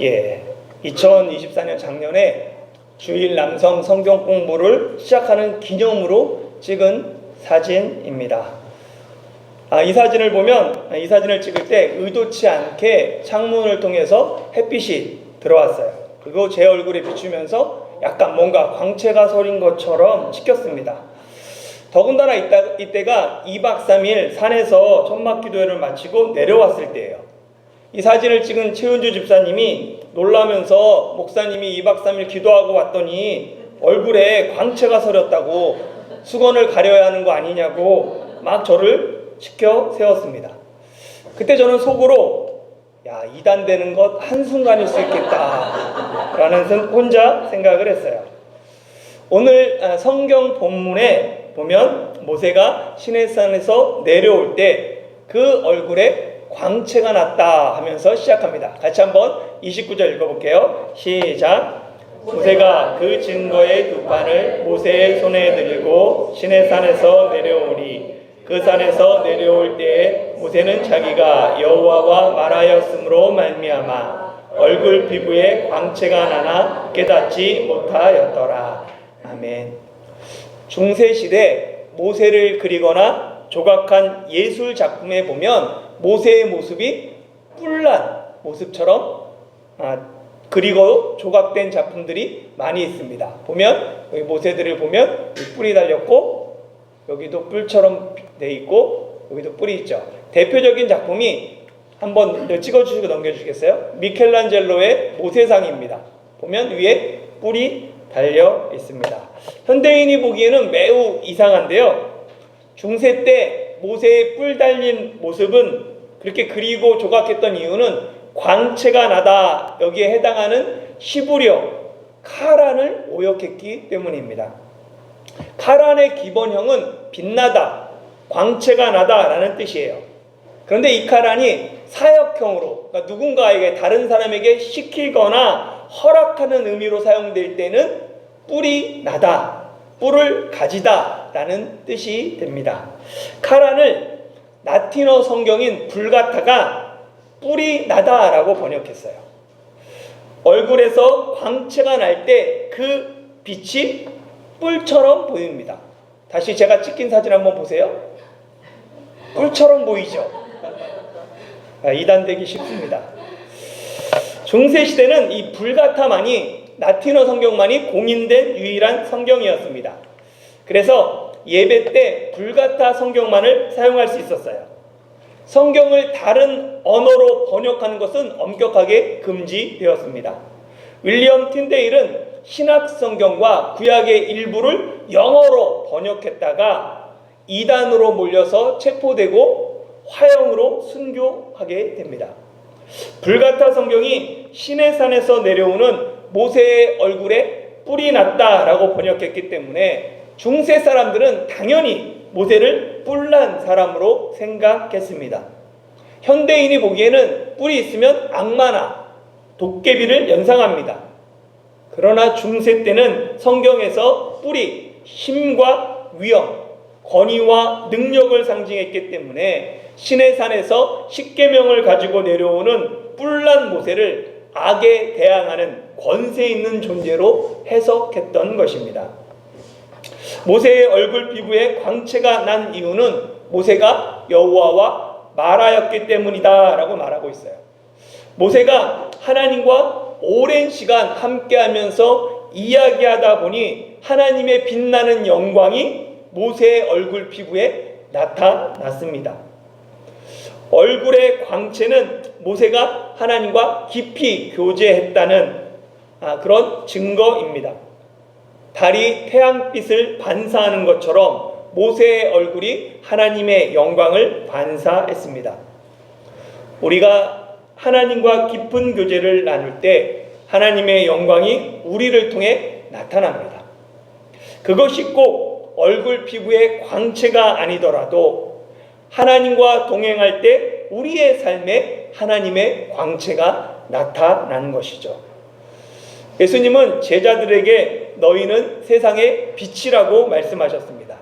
예, 2024년 작년에 주일 남성 성경 공부를 시작하는 기념으로 찍은 사진입니다. 이 사진을 보면, 이 사진을 찍을 때 의도치 않게 창문을 통해서 햇빛이 들어왔어요. 그리고 제 얼굴에 비추면서 약간 뭔가 광채가 서린 것처럼 찍혔습니다. 더군다나 이때가 2박 3일 산에서 천막기도회를 마치고 내려왔을 때예요. 이 사진을 찍은 최은주 집사님이 놀라면서 목사님이 2박 3일 기도하고 왔더니 얼굴에 광채가 서렸다고, 수건을 가려야 하는 거 아니냐고 막 저를 시켜 세웠습니다. 그때 저는 속으로 이단되는 것 한순간일 수 있겠다 라는 혼자 생각을 했어요. 오늘 성경 본문에 보면 모세가 시내산에서 내려올 때 그 얼굴에 광채가 났다 하면서 시작합니다. 같이 한번 29절 읽어볼게요. 시작. 모세가 그 증거의 두 판을 모세의 손에 들고 시내산에서 내려오니 그 산에서 내려올 때에 모세는 자기가 여호와와 말하였으므로 말미암아 얼굴 피부에 광채가 나나 깨닫지 못하였더라. 아멘. 중세시대 모세를 그리거나 조각한 예술 작품에 보면 모세의 모습이 뿔난 모습처럼 그리고 조각된 작품들이 많이 있습니다. 보면 여기 모세들을 보면 뿔이 달렸고 여기도 뿔처럼 돼 있고 여기도 뿔이 있죠. 대표적인 작품이 한번 찍어주시고 넘겨주시겠어요? 미켈란젤로의 모세상입니다. 보면 위에 뿔이 달려 있습니다. 현대인이 보기에는 매우 이상한데요. 중세 때 모세의 뿔 달린 모습은 그렇게 그리고 조각했던 이유는 광채가 나다, 여기에 해당하는 히브리어 카란을 오역했기 때문입니다. 카란의 기본형은 빛나다, 광채가 나다 라는 뜻이에요. 그런데 이 카란이 사역형으로, 그러니까 누군가에게, 다른 사람에게 시키거나 허락하는 의미로 사용될 때는 뿔이 나다, 뿔을 가지다 라는 뜻이 됩니다. 카란을 라틴어 성경인 불가타가 뿔이 나다 라고 번역했어요. 얼굴에서 광채가 날 때 그 빛이 뿔처럼 보입니다. 다시 제가 찍힌 사진 한번 보세요. 뿔처럼 보이죠? 이단되기 쉽습니다. 중세시대는 이 불가타만이, 라틴어 성경만이 공인된 유일한 성경이었습니다. 그래서 예배 때 불가타 성경만을 사용할 수 있었어요. 성경을 다른 언어로 번역하는 것은 엄격하게 금지되었습니다. 윌리엄 틴데일은 신약 성경과 구약의 일부를 영어로 번역했다가 이단으로 몰려서 체포되고 화형으로 순교하게 됩니다. 불가타 성경이 시내산에서 내려오는 모세의 얼굴에 뿔이 났다라고 번역했기 때문에 중세 사람들은 당연히 모세를 뿔난 사람으로 생각했습니다. 현대인이 보기에는 뿔이 있으면 악마나 도깨비를 연상합니다. 그러나 중세 때는 성경에서 뿔이 힘과 위엄, 권위와 능력을 상징했기 때문에 시내산에서 십계명을 가지고 내려오는 뿔난 모세를 악에 대항하는 권세 있는 존재로 해석했던 것입니다. 모세의 얼굴 피부에 광채가 난 이유는 모세가 여호와와 말하였기 때문이다 라고 말하고 있어요. 모세가 하나님과 오랜 시간 함께하면서 이야기하다 보니 하나님의 빛나는 영광이 모세의 얼굴 피부에 나타났습니다. 얼굴의 광채는 모세가 하나님과 깊이 교제했다는 그런 증거입니다. 달이 태양빛을 반사하는 것처럼 모세의 얼굴이 하나님의 영광을 반사했습니다. 우리가 하나님과 깊은 교제를 나눌 때 하나님의 영광이 우리를 통해 나타납니다. 그것이 꼭 얼굴 피부의 광채가 아니더라도 하나님과 동행할 때 우리의 삶에 하나님의 광채가 나타나는 것이죠. 예수님은 제자들에게 너희는 세상의 빛이라고 말씀하셨습니다.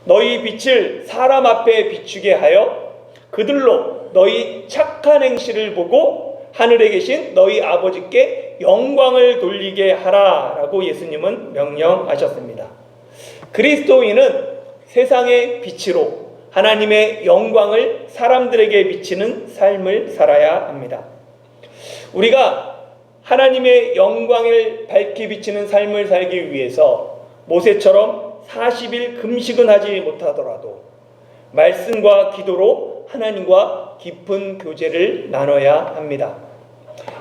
너희 빛을 사람 앞에 비추게 하여 그들로 너희 착한 행실을 보고 하늘에 계신 너희 아버지께 영광을 돌리게 하라 라고 예수님은 명령하셨습니다. 그리스도인은 세상의 빛으로 하나님의 영광을 사람들에게 비치는 삶을 살아야 합니다. 우리가 하나님의 영광을 밝히 비치는 삶을 살기 위해서 모세처럼 40일 금식은 하지 못하더라도 말씀과 기도로 하나님과 깊은 교제를 나눠야 합니다.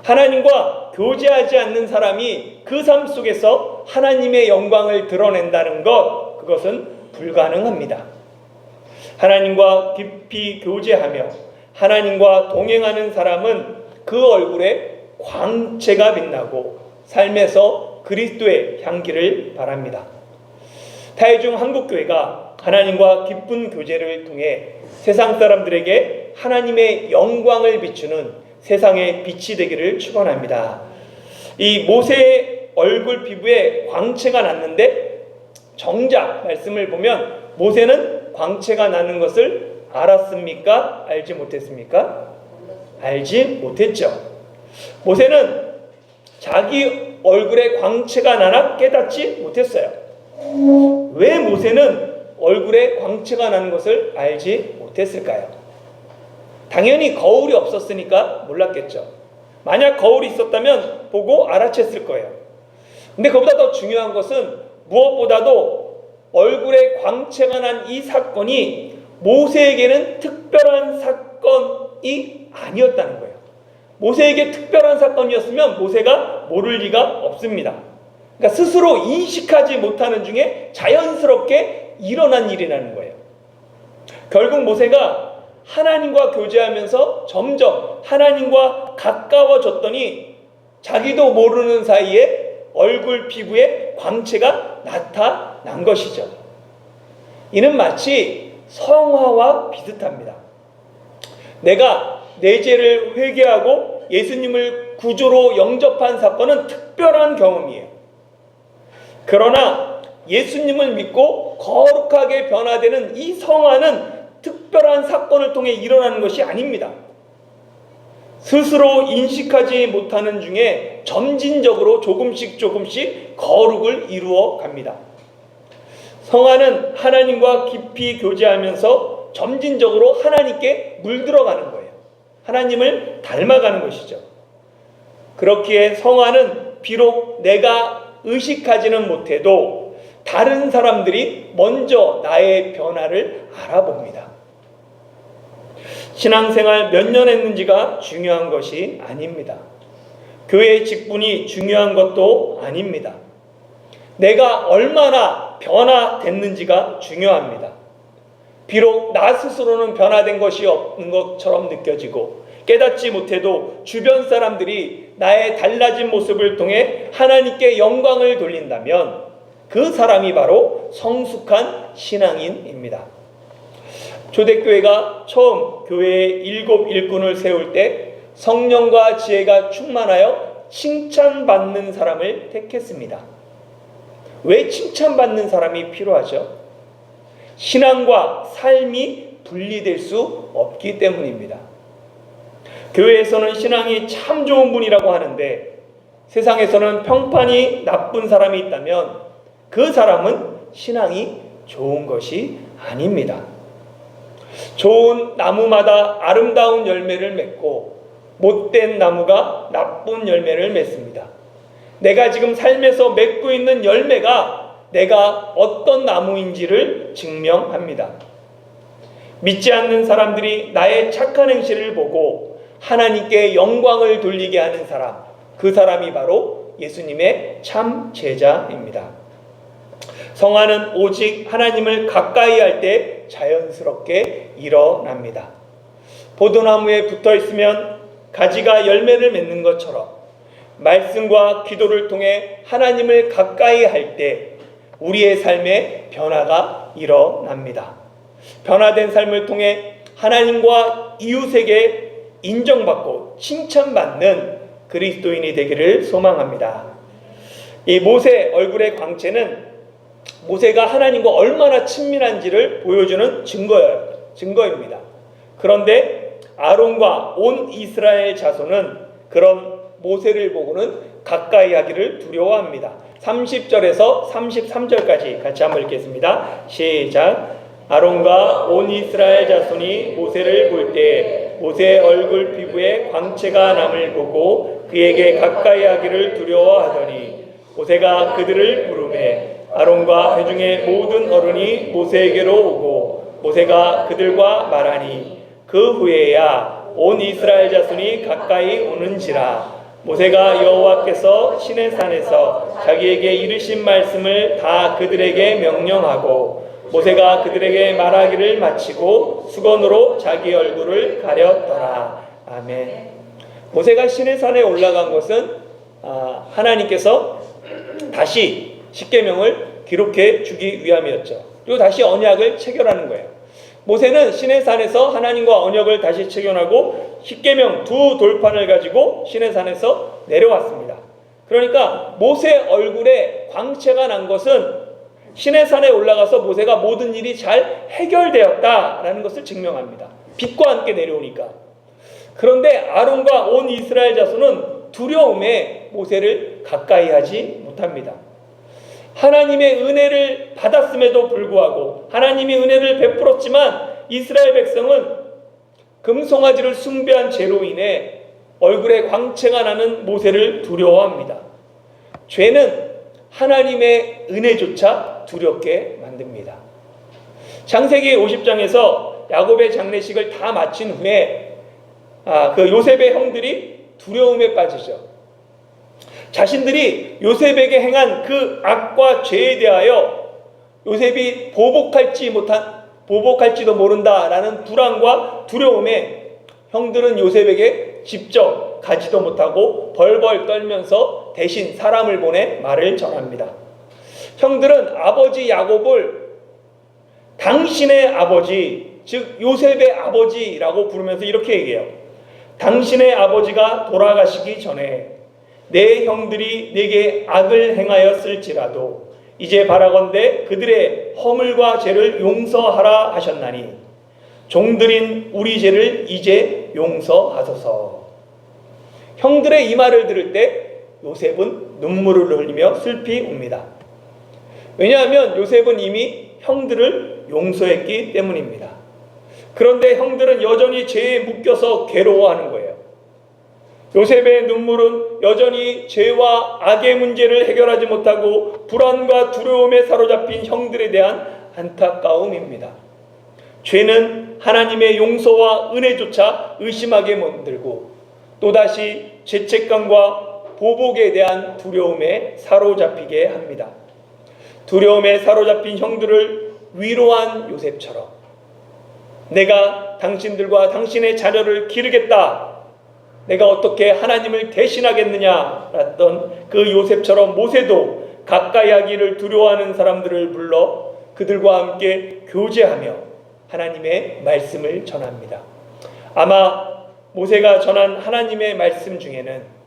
하나님과 교제하지 않는 사람이 그 삶 속에서 하나님의 영광을 드러낸다는 것, 그것은 불가능합니다. 하나님과 깊이 교제하며 하나님과 동행하는 사람은 그 얼굴에 광채가 빛나고 삶에서 그리스도의 향기를 바랍니다. 타이중 한국교회가 하나님과 깊은 교제를 통해 세상 사람들에게 하나님의 영광을 비추는 세상의 빛이 되기를 축원합니다. 이 모세의 얼굴 피부에 광채가 났는데 정작 말씀을 보면 모세는 광채가 나는 것을 알았습니까? 알지 못했습니까? 알지 못했죠. 모세는 자기 얼굴에 광채가 나나 깨닫지 못했어요. 왜 모세는 얼굴에 광채가 나는 것을 알지 못했을까요? 당연히 거울이 없었으니까 몰랐겠죠. 만약 거울이 있었다면 보고 알아챘을 거예요. 근데 그보다 더 중요한 것은 무엇보다도 얼굴에 광채가 난 이 사건이 모세에게는 특별한 사건이 아니었다는 거예요. 모세에게 특별한 사건이었으면 모세가 모를 리가 없습니다. 그러니까 스스로 인식하지 못하는 중에 자연스럽게 일어난 일이라는 거예요. 결국 모세가 하나님과 교제하면서 점점 하나님과 가까워졌더니 자기도 모르는 사이에 얼굴 피부에 광채가 나타난 것이죠. 이는 마치 성화와 비슷합니다. 내가 내 죄를 회개하고 예수님을 구주로 영접한 사건은 특별한 경험이에요. 그러나 예수님을 믿고 거룩하게 변화되는 이 성화는 특별한 사건을 통해 일어나는 것이 아닙니다. 스스로 인식하지 못하는 중에 점진적으로 조금씩 거룩을 이루어 갑니다. 성화는 하나님과 깊이 교제하면서 점진적으로 하나님께 물들어가는 거예요. 하나님을 닮아가는 것이죠. 그렇기에 성화는 비록 내가 의식하지는 못해도 다른 사람들이 먼저 나의 변화를 알아봅니다. 신앙생활 몇 년 했는지가 중요한 것이 아닙니다. 교회 직분이 중요한 것도 아닙니다. 내가 얼마나 변화됐는지가 중요합니다. 비록 나 스스로는 변화된 것이 없는 것처럼 느껴지고 깨닫지 못해도 주변 사람들이 나의 달라진 모습을 통해 하나님께 영광을 돌린다면 그 사람이 바로 성숙한 신앙인입니다. 초대교회가 처음 교회에 7 일꾼을 세울 때 성령과 지혜가 충만하여 칭찬받는 사람을 택했습니다. 왜 칭찬받는 사람이 필요하죠? 신앙과 삶이 분리될 수 없기 때문입니다. 교회에서는 신앙이 참 좋은 분이라고 하는데 세상에서는 평판이 나쁜 사람이 있다면 그 사람은 신앙이 좋은 것이 아닙니다. 좋은 나무마다 아름다운 열매를 맺고 못된 나무가 나쁜 열매를 맺습니다. 내가 지금 삶에서 맺고 있는 열매가 내가 어떤 나무인지를 증명합니다. 믿지 않는 사람들이 나의 착한 행실을 보고 하나님께 영광을 돌리게 하는 사람, 그 사람이 바로 예수님의 참 제자입니다. 성화는 오직 하나님을 가까이 할 때 자연스럽게 일어납니다. 포도나무에 붙어 있으면 가지가 열매를 맺는 것처럼 말씀과 기도를 통해 하나님을 가까이 할 때 우리의 삶에 변화가 일어납니다. 변화된 삶을 통해 하나님과 이웃에게 인정받고 칭찬받는 그리스도인이 되기를 소망합니다. 이 모세 얼굴의 광채는 모세가 하나님과 얼마나 친밀한지를 보여주는 증거입니다. 그런데 아론과 온 이스라엘 자손은 그런 모세를 보고는 가까이 하기를 두려워합니다. 30절에서 33절까지 같이 한번 읽겠습니다. 시작. 아론과 온 이스라엘 자손이 모세를 볼 때 모세의 얼굴 피부에 광채가 남을 보고 그에게 가까이 하기를 두려워하더니 모세가 그들을 부르매 아론과 회중의 모든 어른이 모세에게로 오고 모세가 그들과 말하니 그 후에야 온 이스라엘 자손이 가까이 오는지라. 모세가 여호와께서 시내산에서 자기에게 이르신 말씀을 다 그들에게 명령하고 모세가 그들에게 말하기를 마치고 수건으로 자기 얼굴을 가렸더라. 아멘. 모세가 시내산에 올라간 것은 하나님께서 다시 십계명을 기록해 주기 위함이었죠. 그리고 다시 언약을 체결하는 거예요. 모세는 시내산에서 하나님과 언약을 다시 체결하고 십계명 두 돌판을 가지고 시내산에서 내려왔습니다. 그러니까 모세 얼굴에 광채가 난 것은 시내산에 올라가서 모세가 모든 일이 잘 해결되었다라는 것을 증명합니다. 빛과 함께 내려오니까. 그런데 아론과 온 이스라엘 자손은 두려움에 모세를 가까이 하지 못합니다. 하나님의 은혜를 받았음에도 불구하고 하나님이 은혜를 베풀었지만 이스라엘 백성은 금송아지를 숭배한 죄로 인해 얼굴에 광채가 나는 모세를 두려워합니다. 죄는 하나님의 은혜조차 두렵게 만듭니다. 창세기 50장에서 야곱의 장례식을 다 마친 후에 그 요셉의 형들이 두려움에 빠지죠. 자신들이 요셉에게 행한 그 악과 죄에 대하여 요셉이 보복할지도 모른다라는 불안과 두려움에 형들은 요셉에게 직접 가지도 못하고 벌벌 떨면서 대신 사람을 보내 말을 전합니다. 형들은 아버지 야곱을 당신의 아버지, 즉 요셉의 아버지라고 부르면서 이렇게 얘기해요. 당신의 아버지가 돌아가시기 전에 내 형들이 내게 악을 행하였을지라도 이제 바라건대 그들의 허물과 죄를 용서하라 하셨나니 종들인 우리 죄를 이제 용서하소서. 형들의 이 말을 들을 때 요셉은 눈물을 흘리며 슬피 웁니다. 왜냐하면 요셉은 이미 형들을 용서했기 때문입니다. 그런데 형들은 여전히 죄에 묶여서 괴로워하는 거예요. 요셉의 눈물은 여전히 죄와 악의 문제를 해결하지 못하고 불안과 두려움에 사로잡힌 형들에 대한 안타까움입니다. 죄는 하나님의 용서와 은혜조차 의심하게 만들고 또다시 죄책감과 보복에 대한 두려움에 사로잡히게 합니다. 두려움에 사로잡힌 형들을 위로한 요셉처럼 내가 당신들과 당신의 자녀를 기르겠다. 내가 어떻게 하나님을 대신하겠느냐 라던 그 요셉처럼 모세도 가까이 하기를 두려워하는 사람들을 불러 그들과 함께 교제하며 하나님의 말씀을 전합니다. 아마 모세가 전한 하나님의 말씀 중에는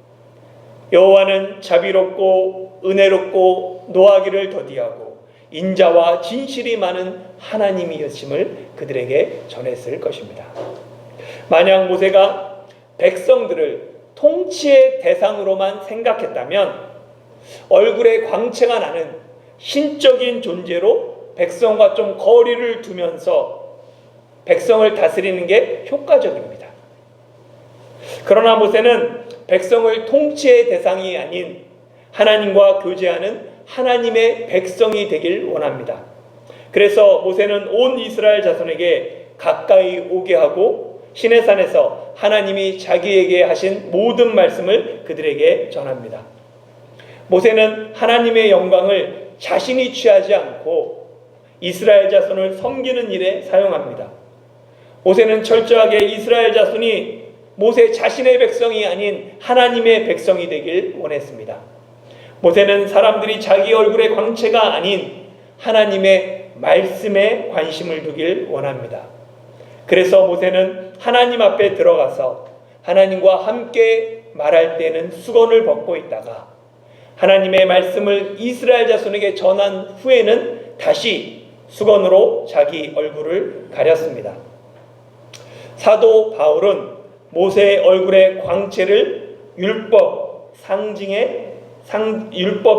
여호와는 자비롭고 은혜롭고 노하기를 더디하고 인자와 진실이 많은 하나님이었음을 그들에게 전했을 것입니다. 만약 모세가 백성들을 통치의 대상으로만 생각했다면 얼굴에 광채가 나는 신적인 존재로 백성과 좀 거리를 두면서 백성을 다스리는 게 효과적입니다. 그러나 모세는 백성을 통치의 대상이 아닌 하나님과 교제하는 하나님의 백성이 되길 원합니다. 그래서 모세는 온 이스라엘 자손에게 가까이 오게 하고 시내산에서 하나님이 자기에게 하신 모든 말씀을 그들에게 전합니다. 모세는 하나님의 영광을 자신이 취하지 않고 이스라엘 자손을 섬기는 일에 사용합니다. 모세는 철저하게 이스라엘 자손이 모세 자신의 백성이 아닌 하나님의 백성이 되길 원했습니다. 모세는 사람들이 자기 얼굴의 광채가 아닌 하나님의 말씀에 관심을 두길 원합니다. 그래서 모세는 하나님 앞에 들어가서 하나님과 함께 말할 때는 수건을 벗고 있다가 하나님의 말씀을 이스라엘 자손에게 전한 후에는 다시 수건으로 자기 얼굴을 가렸습니다. 사도 바울은 모세의 얼굴의 광채를 율법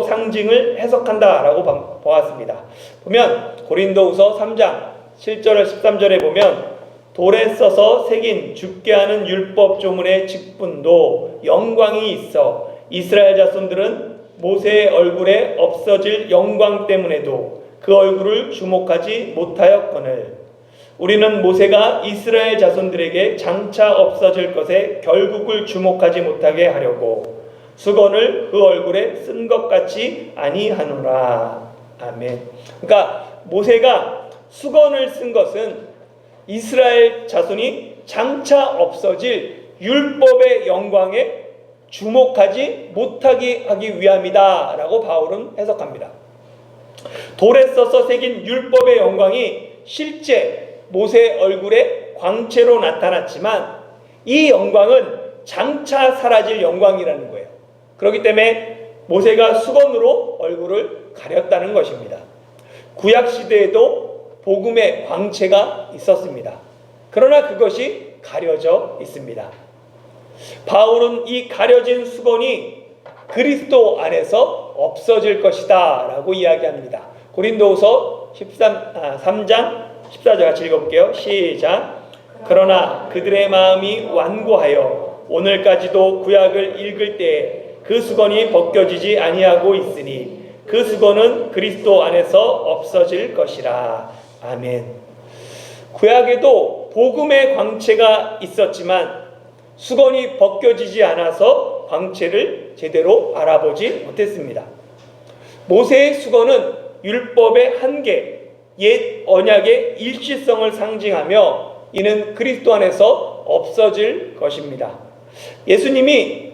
상징을 해석한다라고 보았습니다. 보면 고린도후서 3장 7절 13절에 보면 돌에 써서 새긴 죽게 하는 율법 조문의 직분도 영광이 있어 이스라엘 자손들은 모세의 얼굴에 없어질 영광 때문에도 그 얼굴을 주목하지 못하였거늘 우리는 모세가 이스라엘 자손들에게 장차 없어질 것에 결국을 주목하지 못하게 하려고 수건을 그 얼굴에 쓴 것 같이 아니하노라. 아멘. 그러니까 모세가 수건을 쓴 것은 이스라엘 자손이 장차 없어질 율법의 영광에 주목하지 못하게 하기 위함이다 라고 바울은 해석합니다. 돌에 써서 새긴 율법의 영광이 실제 모세의 얼굴에 광채로 나타났지만 이 영광은 장차 사라질 영광이라는 거예요. 그렇기 때문에 모세가 수건으로 얼굴을 가렸다는 것입니다. 구약시대에도 복음의 광채가 있었습니다. 그러나 그것이 가려져 있습니다. 바울은 이 가려진 수건이 그리스도 안에서 없어질 것이다 라고 이야기합니다. 고린도후서 3장 14절 같이 읽어볼게요. 시작. 그러나 그들의 마음이 완고하여 오늘까지도 구약을 읽을 때에 그 수건이 벗겨지지 아니하고 있으니 그 수건은 그리스도 안에서 없어질 것이라. 아멘. 구약에도 복음의 광채가 있었지만 수건이 벗겨지지 않아서 광채를 제대로 알아보지 못했습니다. 모세의 수건은 율법의 한계, 옛 언약의 일시성을 상징하며 이는 그리스도 안에서 없어질 것입니다. 예수님이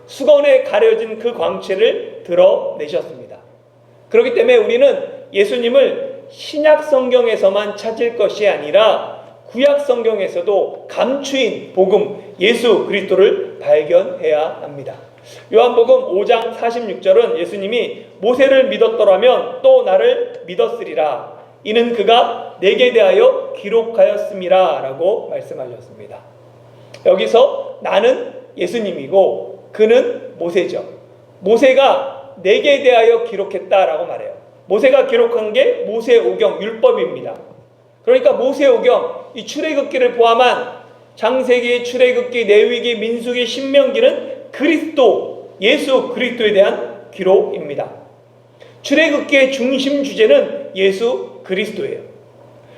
수건에 가려진 그 광채를 드러내셨습니다. 그렇기 때문에 우리는 예수님을 신약 성경에서만 찾을 것이 아니라 구약 성경에서도 감추인 복음 예수 그리스도를 발견해야 합니다. 요한복음 5장 46절은 예수님이 모세를 믿었더라면 또 나를 믿었으리라. 이는 그가 내게 대하여 기록하였음이라 라고 말씀하셨습니다. 여기서 나는 예수님이고 그는 모세죠. 모세가 내게 대하여 기록했다라고 말해요. 모세가 기록한 게 모세오경 율법입니다. 그러니까 모세오경 이 출애굽기를 포함한 창세기, 출애굽기, 레위기, 민수기, 신명기는 그리스도, 예수 그리스도에 대한 기록입니다. 출애굽기의 중심 주제는 예수 그리스도예요.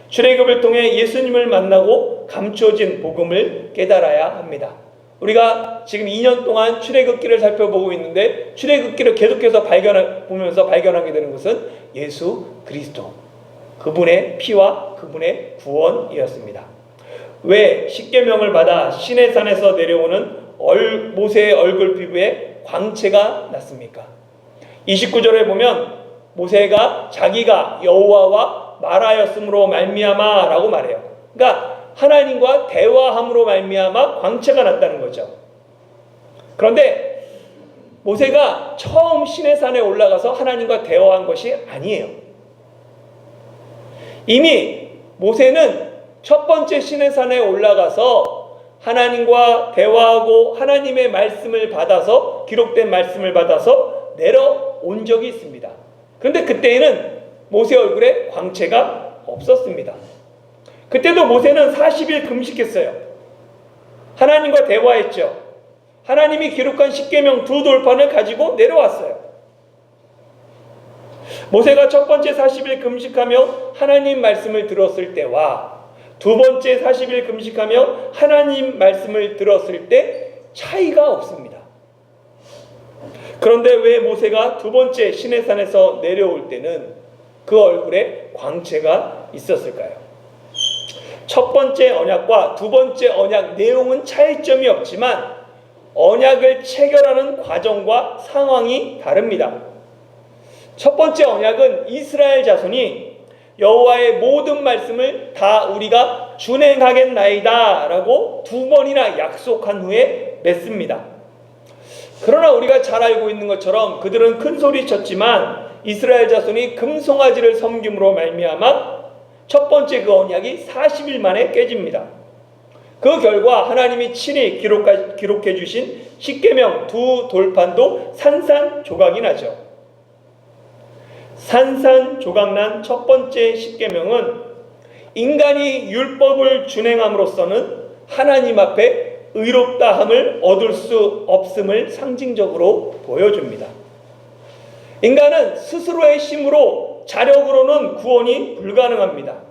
출애굽을 통해 예수님을 만나고 감춰진 복음을 깨달아야 합니다. 우리가 지금 2년 동안 출애굽기를 살펴보고 있는데 출애굽기를 계속해서 보면서 발견하게 되는 것은 예수 그리스도, 그분의 피와 그분의 구원이었습니다. 왜 십계명을 받아 시내산에서 내려오는 모세의 얼굴 피부에 광채가 났습니까? 29절에 보면 모세가 자기가 여호와와 말하였으므로 말미암아 라고 말해요. 그러니까 하나님과 대화함으로 말미암아 광채가 났다는 거죠. 그런데 모세가 처음 시내산에 올라가서 하나님과 대화한 것이 아니에요. 이미 모세는 첫 번째 시내산에 올라가서 하나님과 대화하고 하나님의 말씀을 받아서 기록된 말씀을 받아서 내려온 적이 있습니다. 그런데 그때에는 모세 얼굴에 광채가 없었습니다. 그때도 모세는 40일 금식했어요. 하나님과 대화했죠. 하나님이 기록한 십계명 2돌판을 가지고 내려왔어요. 모세가 첫 번째 40일 금식하며 하나님 말씀을 들었을 때와 두 번째 40일 금식하며 하나님 말씀을 들었을 때 차이가 없습니다. 그런데 왜 모세가 두 번째 시내산에서 내려올 때는 그 얼굴에 광채가 있었을까요? 첫 번째 언약과 두 번째 언약 내용은 차이점이 없지만 언약을 체결하는 과정과 상황이 다릅니다. 첫 번째 언약은 이스라엘 자손이 여호와의 모든 말씀을 다 우리가 준행하겠나이다 라고 2번이나 약속한 후에 맺습니다. 그러나 우리가 잘 알고 있는 것처럼 그들은 큰 소리 쳤지만 이스라엘 자손이 금송아지를 섬김으로 말미암아 첫 번째 그 언약이 40일 만에 깨집니다. 그 결과 하나님이 친히 기록해 주신 십계명 두 돌판도 산산조각이 나죠. 산산조각난 첫 번째 십계명은 인간이 율법을 준행함으로써는 하나님 앞에 의롭다함을 얻을 수 없음을 상징적으로 보여줍니다. 인간은 스스로의 힘으로 자력으로는 구원이 불가능합니다.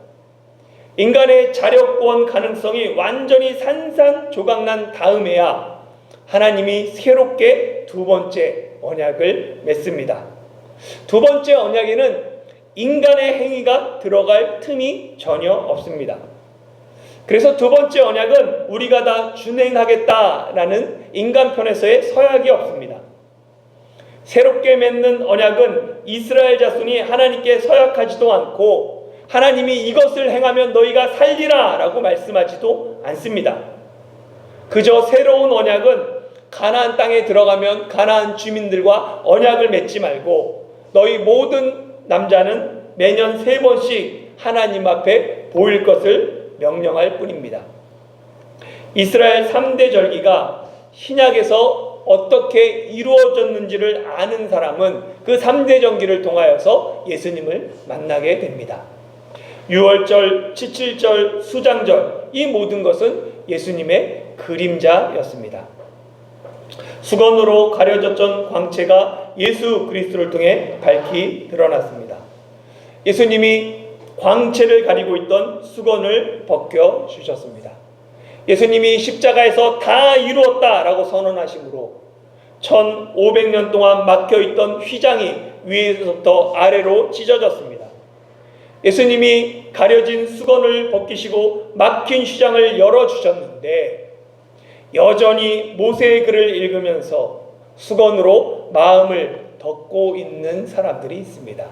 인간의 자력 구원 가능성이 완전히 산산조각난 다음에야 하나님이 새롭게 두 번째 언약을 맺습니다. 두 번째 언약에는 인간의 행위가 들어갈 틈이 전혀 없습니다. 그래서 두 번째 언약은 우리가 다 준행하겠다라는 인간 편에서의 서약이 없습니다. 새롭게 맺는 언약은 이스라엘 자손이 하나님께 서약하지도 않고 하나님이 이것을 행하면 너희가 살리라 라고 말씀하지도 않습니다. 그저 새로운 언약은 가나안 땅에 들어가면 가나안 주민들과 언약을 맺지 말고 너희 모든 남자는 매년 3번씩 하나님 앞에 보일 것을 명령할 뿐입니다. 이스라엘 3대 절기가 신약에서 어떻게 이루어졌는지를 아는 사람은 그 3대 절기를 통하여서 예수님을 만나게 됩니다. 유월절, 칠칠절, 수장절, 이 모든 것은 예수님의 그림자였습니다. 수건으로 가려졌던 광채가 예수 그리스도를 통해 밝히 드러났습니다. 예수님이 광채를 가리고 있던 수건을 벗겨 주셨습니다. 예수님이 십자가에서 다 이루었다라고 선언하심으로 1500년 동안 막혀있던 휘장이 위에서부터 아래로 찢어졌습니다. 예수님이 가려진 수건을 벗기시고 막힌 휘장을 열어주셨는데 여전히 모세의 글을 읽으면서 수건으로 마음을 덮고 있는 사람들이 있습니다.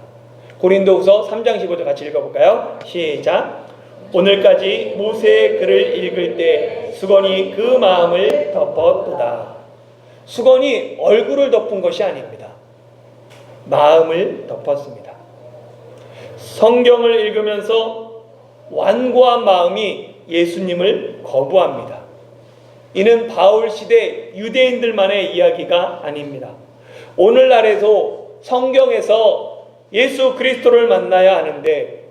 고린도후서 3장 15절 같이 읽어볼까요? 시작. 오늘까지 모세의 글을 읽을 때 수건이 그 마음을 덮었도다. 수건이 얼굴을 덮은 것이 아닙니다. 마음을 덮었습니다. 성경을 읽으면서 완고한 마음이 예수님을 거부합니다. 이는 바울 시대 유대인들만의 이야기가 아닙니다. 오늘날에도 성경에서 예수 그리스도를 만나야 하는데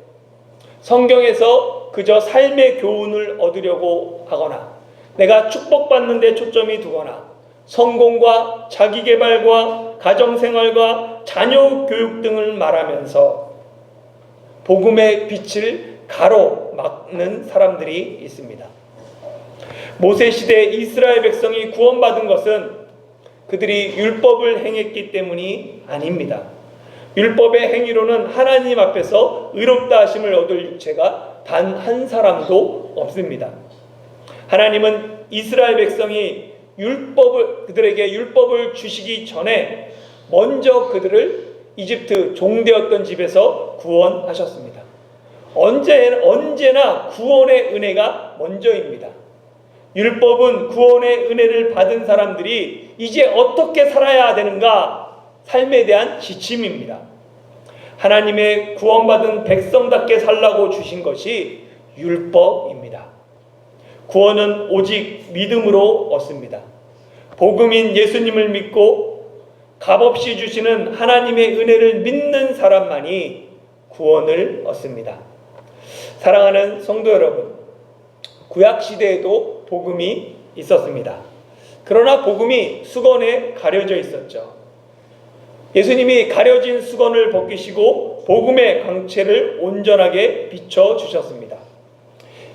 성경에서 그저 삶의 교훈을 얻으려고 하거나 내가 축복받는 데 초점이 두거나 성공과 자기개발과 가정생활과 자녀 교육 등을 말하면서 복음의 빛을 가로막는 사람들이 있습니다. 모세시대 이스라엘 백성이 구원받은 것은 그들이 율법을 행했기 때문이 아닙니다. 율법의 행위로는 하나님 앞에서 의롭다 하심을 얻을 육체가 단 한 사람도 없습니다. 하나님은 이스라엘 백성이 그들에게 율법을 주시기 전에 먼저 그들을 이집트 종되었던 집에서 구원하셨습니다. 언제나 구원의 은혜가 먼저입니다. 율법은 구원의 은혜를 받은 사람들이 이제 어떻게 살아야 되는가 삶에 대한 지침입니다. 하나님의 구원받은 백성답게 살라고 주신 것이 율법입니다. 구원은 오직 믿음으로 얻습니다. 복음인 예수님을 믿고 값없이 주시는 하나님의 은혜를 믿는 사람만이 구원을 얻습니다. 사랑하는 성도 여러분, 구약시대에도 복음이 있었습니다. 그러나 복음이 수건에 가려져 있었죠. 예수님이 가려진 수건을 벗기시고 복음의 광채를 온전하게 비춰주셨습니다.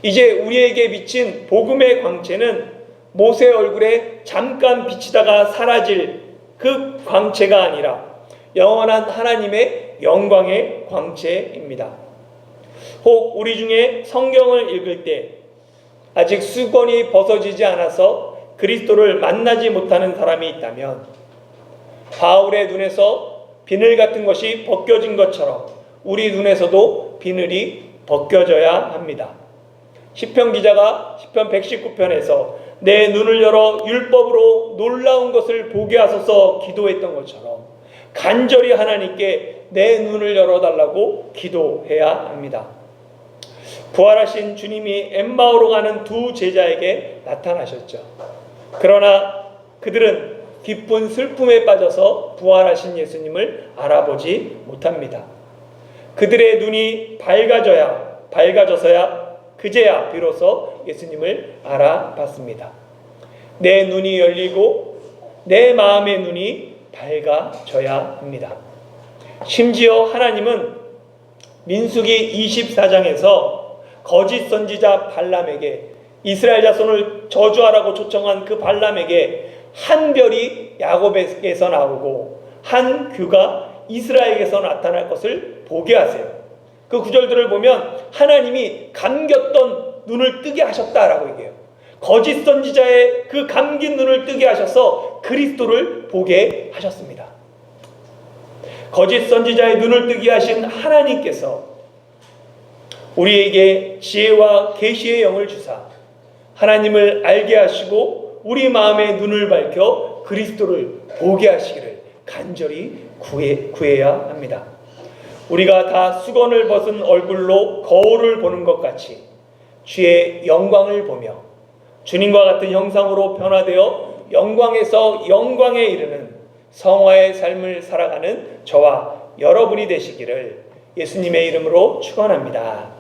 이제 우리에게 비친 복음의 광채는 모세 얼굴에 잠깐 비치다가 사라질 그 광채가 아니라 영원한 하나님의 영광의 광채입니다. 혹 우리 중에 성경을 읽을 때 아직 수건이 벗어지지 않아서 그리스도를 만나지 못하는 사람이 있다면 바울의 눈에서 비늘 같은 것이 벗겨진 것처럼 우리 눈에서도 비늘이 벗겨져야 합니다. 시편 기자가 시편 119편에서 내 눈을 열어 율법으로 놀라운 것을 보게 하소서 기도했던 것처럼 간절히 하나님께 내 눈을 열어달라고 기도해야 합니다. 부활하신 주님이 엠마오로 가는 두 제자에게 나타나셨죠. 그러나 그들은 기쁜 슬픔에 빠져서 부활하신 예수님을 알아보지 못합니다. 그들의 눈이 밝아져서야 그제야 비로소 예수님을 알아봤습니다. 내 눈이 열리고 내 마음의 눈이 밝아져야 합니다. 심지어 하나님은 민수기 24장에서 거짓 선지자 발람에게, 이스라엘 자손을 저주하라고 초청한 그 발람에게 한 별이 야곱에게서 나오고 한 규가 이스라엘에게서 나타날 것을 보게 하세요. 그 구절들을 보면 하나님이 감겼던 눈을 뜨게 하셨다라고 얘기해요. 거짓 선지자의 그 감긴 눈을 뜨게 하셔서 그리스도를 보게 하셨습니다. 거짓 선지자의 눈을 뜨게 하신 하나님께서 우리에게 지혜와 계시의 영을 주사 하나님을 알게 하시고 우리 마음의 눈을 밝혀 그리스도를 보게 하시기를 간절히 구해야 합니다. 우리가 다 수건을 벗은 얼굴로 거울을 보는 것 같이 주의 영광을 보며 주님과 같은 형상으로 변화되어 영광에서 영광에 이르는 성화의 삶을 살아가는 저와 여러분이 되시기를 예수님의 이름으로 축원합니다.